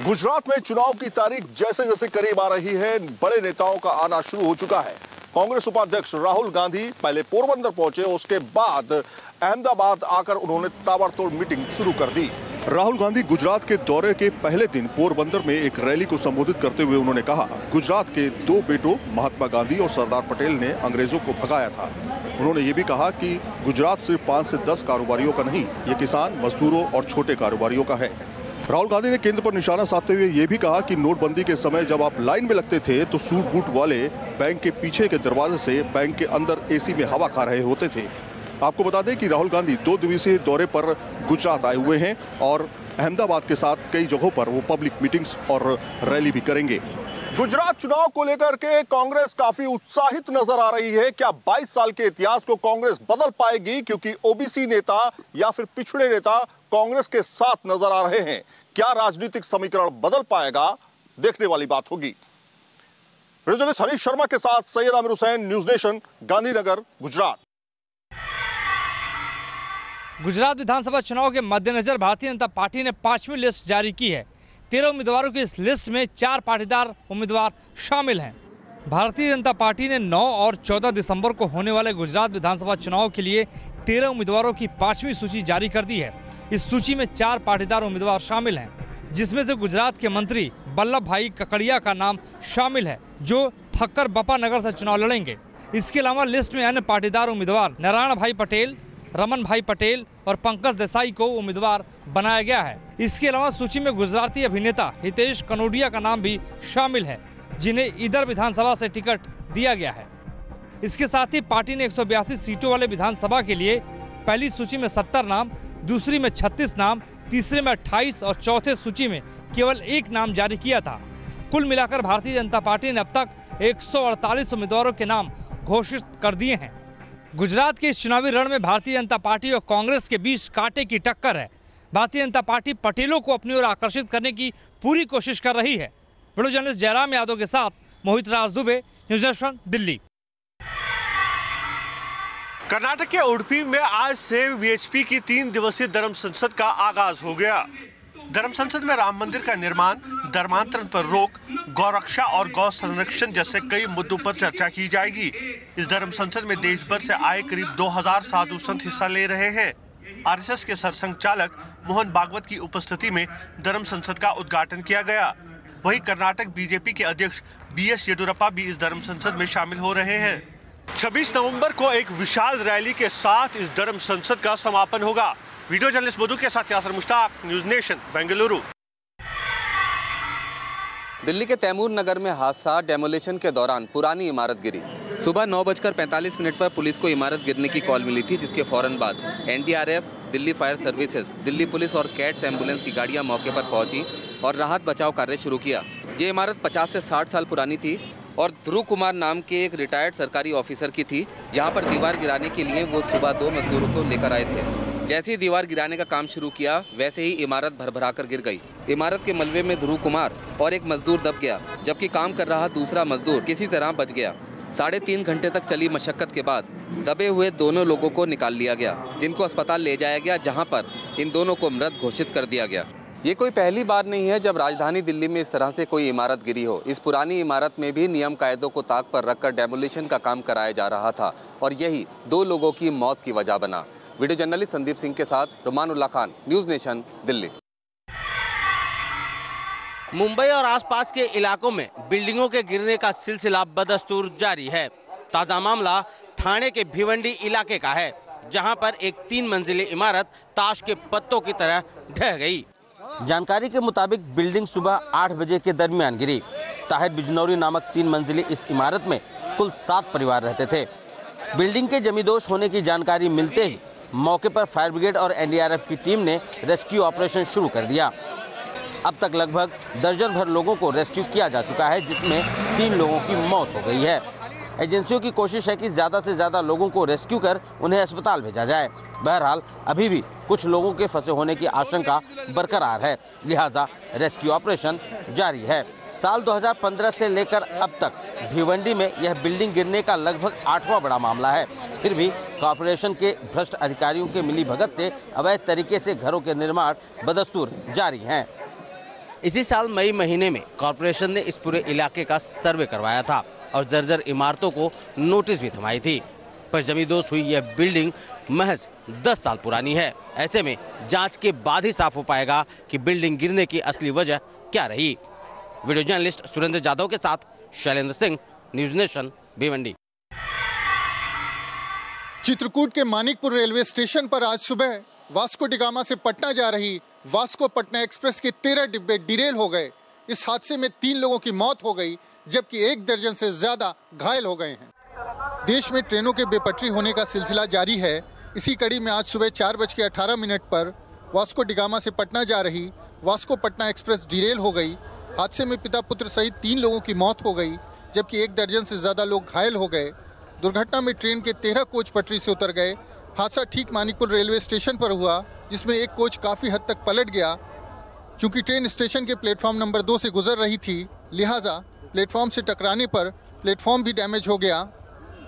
गुजरात में चुनाव की तारीख जैसे जैसे करीब आ रही है, बड़े नेताओं का आना शुरू हो चुका है। कांग्रेस उपाध्यक्ष राहुल गांधी पहले पोरबंदर पहुंचे, उसके बाद अहमदाबाद आकर उन्होंने ताबड़तोड़ मीटिंग शुरू कर दी। राहुल गांधी गुजरात के दौरे के पहले दिन पोरबंदर में एक रैली को संबोधित करते हुए उन्होंने कहा, गुजरात के दो बेटों महात्मा गांधी और सरदार पटेल ने अंग्रेजों को भगाया था। उन्होंने ये भी कहा कि गुजरात सिर्फ 5 से 10 कारोबारियों का नहीं, ये किसान, मजदूरों और छोटे कारोबारियों का है। राहुल गांधी ने केंद्र पर निशाना साधते हुए ये भी कहा कि नोटबंदी के समय जब आप लाइन में लगते थे तो सूट बूट वाले बैंक के पीछे के दरवाजे से बैंक के अंदर एसी में हवा खा रहे होते थे। आपको बता दें कि राहुल गांधी 2 दिवसीय दौरे पर गुजरात आए हुए हैं और अहमदाबाद के साथ कई जगहों पर वो पब्लिक मीटिंग्स और रैली भी करेंगे। गुजरात चुनाव को लेकर के कांग्रेस काफी उत्साहित नजर आ रही है। क्या 22 साल के इतिहास को कांग्रेस बदल पाएगी, क्योंकि ओबीसी नेता या फिर पिछड़े नेता कांग्रेस के साथ नजर आ रहे हैं। क्या राजनीतिक समीकरण बदल पाएगा, देखने वाली बात होगी। जर्नलिस्ट हरीश शर्मा के साथ सैयद आमिर हुसैन, न्यूज नेशन, गांधीनगर, गुजरात। गुजरात विधानसभा चुनाव के मद्देनजर भारतीय जनता पार्टी ने 5वीं लिस्ट जारी की है। 13 उम्मीदवारों की इस लिस्ट में 4 पाटीदार उम्मीदवार शामिल हैं। भारतीय जनता पार्टी ने 9 और 14 दिसंबर को होने वाले गुजरात विधानसभा चुनाव के लिए 13 उम्मीदवारों की 5वीं सूची जारी कर दी है। इस सूची में 4 पाटीदार उम्मीदवार शामिल हैं, जिसमें से गुजरात के मंत्री बल्लभ भाई ककड़िया का नाम शामिल है, जो थक्कर बपा नगर से चुनाव लड़ेंगे। इसके अलावा लिस्ट में अन्य पाटीदार उम्मीदवार नारायण भाई पटेल, रमन भाई पटेल और पंकज देसाई को उम्मीदवार बनाया गया है। इसके अलावा सूची में गुजराती अभिनेता हितेश कनोडिया का नाम भी शामिल है, जिन्हें इधर विधानसभा से टिकट दिया गया है। इसके साथ ही पार्टी ने 182 सीटों वाले विधानसभा के लिए पहली सूची में 70 नाम, दूसरी में 36 नाम, तीसरे में 28 और चौथे सूची में केवल 1 नाम जारी किया था। कुल मिलाकर भारतीय जनता पार्टी ने अब तक 148 उम्मीदवारों के नाम घोषित कर दिए हैं। गुजरात के इस चुनावी रण में भारतीय जनता पार्टी और कांग्रेस के बीच कांटे की टक्कर है। भारतीय जनता पार्टी पटेलों को अपनी ओर आकर्षित करने की पूरी कोशिश कर रही है। वीडियो जर्नलिस्ट जयराम यादव के साथ मोहित राज दुबे, न्यूज नेशन, दिल्ली। कर्नाटक के उडुपी में आज से वीएचपी की 3 दिवसीय धर्म संसद का आगाज हो गया। धर्म संसद में राम मंदिर का निर्माण, धर्मांतरण पर रोक, गौरक्षा और गौ संरक्षण जैसे कई मुद्दों पर चर्चा की जाएगी। इस धर्म संसद में देश भर से आए करीब 2000 साधु संत हिस्सा ले रहे हैं। आरएसएस के सरसंघचालक मोहन भागवत की उपस्थिति में धर्म संसद का उद्घाटन किया गया। वहीं कर्नाटक बीजेपी के अध्यक्ष बीएस येदियुरप्पा भी इस धर्म संसद में शामिल हो रहे हैं। 26 नवंबर को एक विशाल रैली के साथ इस धर्म संसद का समापन होगा। वीडियो जर्नलिस्ट मधु के साथ यासर मुश्ताक, न्यूज नेशन, बेंगलुरु। दिल्ली के तैमूर नगर में हादसा, डेमोलिशन के दौरान पुरानी इमारत गिरी। सुबह 9:45 पर पुलिस को इमारत गिरने की कॉल मिली थी, जिसके फौरन बाद NDRF, Delhi fire services, Delhi police और कैट्स एम्बुलेंस की गाड़ियां मौके पर पहुंची और राहत बचाव कार्य शुरू किया। ये इमारत 50 से 60 साल पुरानी थी और ध्रुव कुमार नाम के एक रिटायर्ड सरकारी ऑफिसर की थी। यहाँ पर दीवार गिराने के लिए वो सुबह 2 मजदूरों को लेकर आए थे। जैसे ही दीवार गिराने का काम शुरू किया, वैसे ही इमारत भरभरा कर गिर गई। इमारत के मलबे में ध्रुव कुमार और एक मजदूर दब गया, जबकि काम कर रहा दूसरा मजदूर किसी तरह बच गया। 3.5 घंटे तक चली मशक्कत के बाद दबे हुए दोनों लोगों को निकाल लिया गया, जिनको अस्पताल ले जाया गया, जहाँ पर इन दोनों को मृत घोषित कर दिया गया। ये कोई पहली बार नहीं है जब राजधानी दिल्ली में इस तरह से कोई इमारत गिरी हो। इस पुरानी इमारत में भी नियम कायदों को ताक पर रखकर डेमोलिशन का काम कराया जा रहा था और यही 2 लोगों की मौत की वजह बना। वीडियो जर्नलिस्ट संदीप सिंह के साथ रुमानुल्लाह खान, न्यूज नेशन, दिल्ली। मुंबई और आसपास के इलाकों में बिल्डिंगों के गिरने का सिलसिला बदस्तूर जारी है। ताज़ा मामला ठाणे के भिवंडी इलाके का है, जहां पर एक 3 मंजिली इमारत ताश के पत्तों की तरह ढह गई। जानकारी के मुताबिक बिल्डिंग सुबह 8 बजे के दरमियान गिरी। ताहिर बिजनौरी नामक 3 मंजिली इस इमारत में कुल 7 परिवार रहते थे। बिल्डिंग के जमींदोज होने की जानकारी मिलते ही मौके पर फायर ब्रिगेड और एनडीआरएफ की टीम ने रेस्क्यू ऑपरेशन शुरू कर दिया। अब तक लगभग दर्जन भर लोगों को रेस्क्यू किया जा चुका है, जिसमें 3 लोगों की मौत हो गई है। एजेंसियों की कोशिश है कि ज़्यादा से ज़्यादा लोगों को रेस्क्यू कर उन्हें अस्पताल भेजा जाए। बहरहाल अभी भी कुछ लोगों के फंसे होने की आशंका बरकरार है, लिहाजा रेस्क्यू ऑपरेशन जारी है। साल 2015 से लेकर अब तक भिवंडी में यह बिल्डिंग गिरने का लगभग 8वां बड़ा मामला है। फिर भी कॉर्पोरेशन के भ्रष्ट अधिकारियों के मिलीभगत से अवैध तरीके से घरों के निर्माण बदस्तूर जारी हैं। इसी साल मई महीने में कॉरपोरेशन ने इस पूरे इलाके का सर्वे करवाया था और जर्जर इमारतों को नोटिस भी थमाई थी, पर जमींदोज हुई यह बिल्डिंग महज 10 साल पुरानी है। ऐसे में जांच के बाद ही साफ हो पाएगा कि बिल्डिंग गिरने की असली वजह क्या रही। वीडियो जर्नलिस्ट सुरेंद्र जाधव के साथ शैलेंद्र सिंह, न्यूज नेशन, भिवंडी। चित्रकूट के मानिकपुर रेलवे स्टेशन पर आज सुबह वास्को डिगामा से पटना जा रही वास्को पटना एक्सप्रेस के 13 डिब्बे डिरेल हो गए। इस हादसे में 3 लोगों की मौत हो गई, जबकि 1 दर्जन से ज्यादा घायल हो गए हैं। देश में ट्रेनों के बेपटरी होने का सिलसिला जारी है। इसी कड़ी में आज सुबह 4:18 पर वास्को डिगामा से पटना जा रही वास्को पटना एक्सप्रेस डिरेल हो गई। हादसे में पिता पुत्र सहित 3 लोगों की मौत हो गई, जबकि 1 दर्जन से ज़्यादा लोग घायल हो गए। दुर्घटना में ट्रेन के 13 कोच पटरी से उतर गए। हादसा ठीक मानिकपुर रेलवे स्टेशन पर हुआ, जिसमें एक कोच काफ़ी हद तक पलट गया। चूँकि ट्रेन स्टेशन के प्लेटफॉर्म नंबर 2 से गुजर रही थी, लिहाजा प्लेटफॉर्म से टकराने पर प्लेटफॉर्म भी डैमेज हो गया।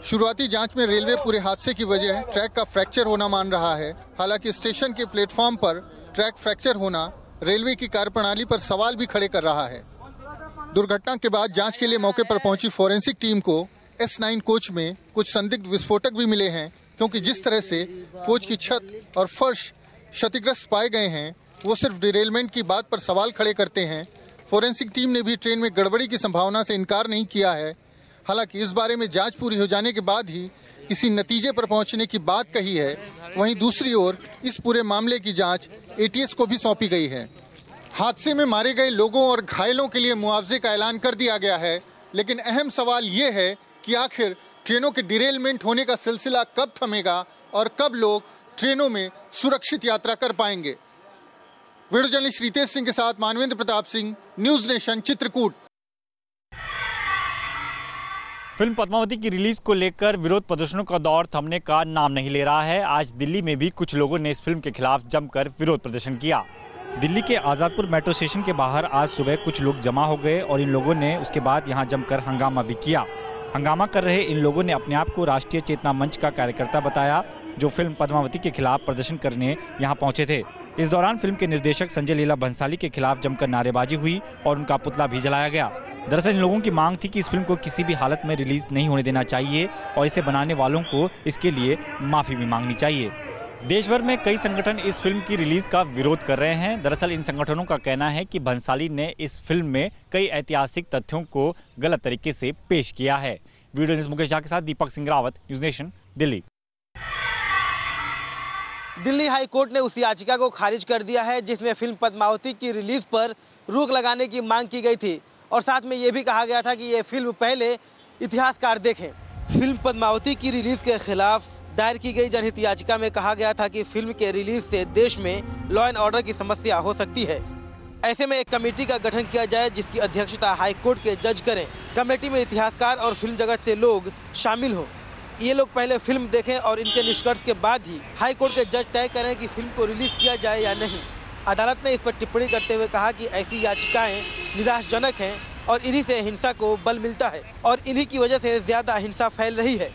शुरुआती जांच में रेलवे पूरे हादसे की वजह ट्रैक का फ्रैक्चर होना मान रहा है। हालांकि स्टेशन के प्लेटफॉर्म पर ट्रैक फ्रैक्चर होना रेलवे की कार्यप्रणाली पर सवाल भी खड़े कर रहा है। दुर्घटना के बाद जांच के लिए मौके पर पहुंची फोरेंसिक टीम को S9 कोच में कुछ संदिग्ध विस्फोटक भी मिले हैं, क्योंकि जिस तरह से कोच की छत और फर्श क्षतिग्रस्त पाए गए हैं, वो सिर्फ डिरेलमेंट की बात पर सवाल खड़े करते हैं। फोरेंसिक टीम ने भी ट्रेन में गड़बड़ी की संभावना से इनकार नहीं किया है। हालांकि इस बारे में जांच पूरी हो जाने के बाद ही किसी नतीजे पर पहुंचने की बात कही है। वहीं दूसरी ओर इस पूरे मामले की जांच ATS को भी सौंपी गई है। हादसे में मारे गए लोगों और घायलों के लिए मुआवजे का ऐलान कर दिया गया है, लेकिन अहम सवाल ये है कि आखिर ट्रेनों के डिरेलमेंट होने का सिलसिला कब थमेगा और कब लोग ट्रेनों में सुरक्षित यात्रा कर पाएंगे। वीडियो जर्नलिस्ट रितेश सिंह के साथ Manvendra Pratap Singh, news nation, Chitrakoot. Film Padmavati की रिलीज को लेकर विरोध प्रदर्शनों का दौर थमने का नाम नहीं ले रहा है। आज दिल्ली में भी कुछ लोगों ने इस फिल्म के खिलाफ जमकर विरोध प्रदर्शन किया। दिल्ली के आज़ादपुर मेट्रो स्टेशन के बाहर आज सुबह कुछ लोग जमा हो गए और इन लोगों ने उसके बाद यहां जमकर हंगामा भी किया। हंगामा कर रहे इन लोगों ने अपने आप को राष्ट्रीय चेतना मंच का कार्यकर्ता बताया, जो फिल्म पद्मावती के खिलाफ प्रदर्शन करने यहां पहुंचे थे। इस दौरान फिल्म के निर्देशक संजय लीला भंसाली के खिलाफ जमकर नारेबाजी हुई और उनका पुतला भी जलाया गया। दरअसल इन लोगों की मांग थी कि इस फिल्म को किसी भी हालत में रिलीज नहीं होने देना चाहिए और इसे बनाने वालों को इसके लिए माफ़ी भी मांगनी चाहिए। देश भर में कई संगठन इस फिल्म की रिलीज का विरोध कर रहे हैं। दरअसल इन संगठनों का कहना है कि भंसाली ने इस फिल्म में कई ऐतिहासिक तथ्यों को गलत तरीके से पेश किया है। वीडियो जर्नलिस्ट मुकेश झा के साथ Deepak Singh Rawat, news nation, Delhi. Delhi high court ने उस याचिका को खारिज कर दिया है जिसमें फिल्म पद्मावती की रिलीज पर रोक लगाने की मांग की गई थी और साथ में ये भी कहा गया था कि ये फिल्म पहले इतिहासकार देखें। फिल्म पद्मावती की रिलीज के खिलाफ दायर की गई जनहित याचिका में कहा गया था कि फिल्म के रिलीज से देश में लॉ एंड ऑर्डर की समस्या हो सकती है। ऐसे में एक कमेटी का गठन किया जाए जिसकी अध्यक्षता हाई कोर्ट के जज करें। कमेटी में इतिहासकार और फिल्म जगत से लोग शामिल हो। ये लोग पहले फिल्म देखें और इनके निष्कर्ष के बाद ही हाई कोर्ट के जज तय करें कि फिल्म को रिलीज किया जाए या नहीं। अदालत ने इस पर टिप्पणी करते हुए कहा कि ऐसी याचिकाएं निराशाजनक हैं और इन्हीं से हिंसा को बल मिलता है और इन्हीं की वजह से ज़्यादा हिंसा फैल रही है।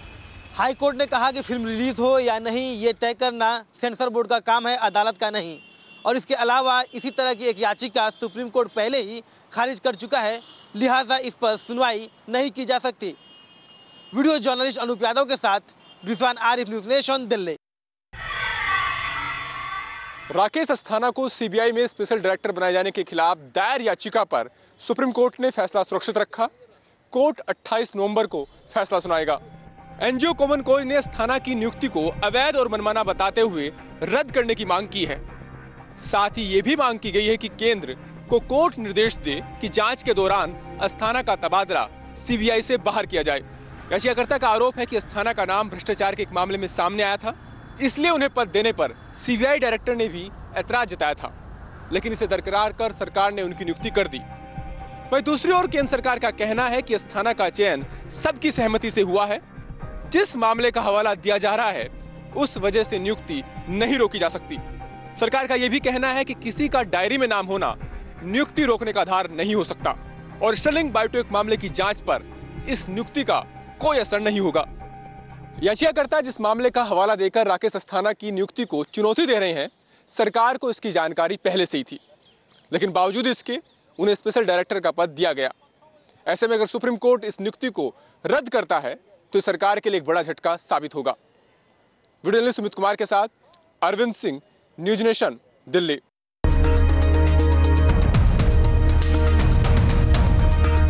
हाई कोर्ट ने कहा कि फिल्म रिलीज हो या नहीं ये तय करना सेंसर बोर्ड का काम है, अदालत का नहीं। और इसके अलावा इसी तरह की एक याचिका सुप्रीम कोर्ट पहले ही खारिज कर चुका है, लिहाजा इस पर सुनवाई नहीं की जा सकती। वीडियो जर्नलिस्ट अनूप यादव के साथ रिजवान आरिफ, न्यूज नेशन, दिल्ली। राकेश अस्थाना को CBI में स्पेशल डायरेक्टर बनाए जाने के खिलाफ दायर याचिका पर सुप्रीम कोर्ट ने फैसला सुरक्षित रखा। कोर्ट 28 नवंबर को फैसला सुनाएगा। NGO कॉमन कोज ने अस्थाना की नियुक्ति को अवैध और मनमाना बताते हुए रद्द करने की मांग की है। साथ ही ये भी मांग की गई है कि केंद्र को कोर्ट निर्देश दे कि जांच के दौरान अस्थाना का तबादला CBI से बाहर किया जाए। याचिकाकर्ता का आरोप है कि अस्थाना का नाम भ्रष्टाचार के एक मामले में सामने आया था, इसलिए उन्हें पद देने पर CBI डायरेक्टर ने भी ऐतराज जताया था, लेकिन इसे दरकिरार कर सरकार ने उनकी नियुक्ति कर दी। वहीं दूसरी ओर केंद्र सरकार का कहना है कि अस्थाना का चयन सबकी सहमति से हुआ है। जिस मामले का हवाला दिया जा रहा है उस वजह से नियुक्ति नहीं रोकी जा सकती। सरकार का यह भी कहना है कि किसी का डायरी में नाम होना नियुक्ति रोकने का आधार नहीं हो सकता और स्टर्लिंग बायोटेक मामले की जांच पर इस नियुक्ति का कोई असर नहीं होगा। याचिकाकर्ता जिस मामले का हवाला देकर राकेश अस्थाना की नियुक्ति को चुनौती दे रहे हैं, सरकार को इसकी जानकारी पहले से ही थी, लेकिन बावजूद इसके उन्हें स्पेशल डायरेक्टर का पद दिया गया। ऐसे में अगर सुप्रीम कोर्ट इस नियुक्ति को रद्द करता है तो सरकार के लिए एक बड़ा झटका साबित होगा। वीडियो जर्नलिस्ट सुमित कुमार के साथ अरविंद सिंह, न्यूज नेशन, दिल्ली।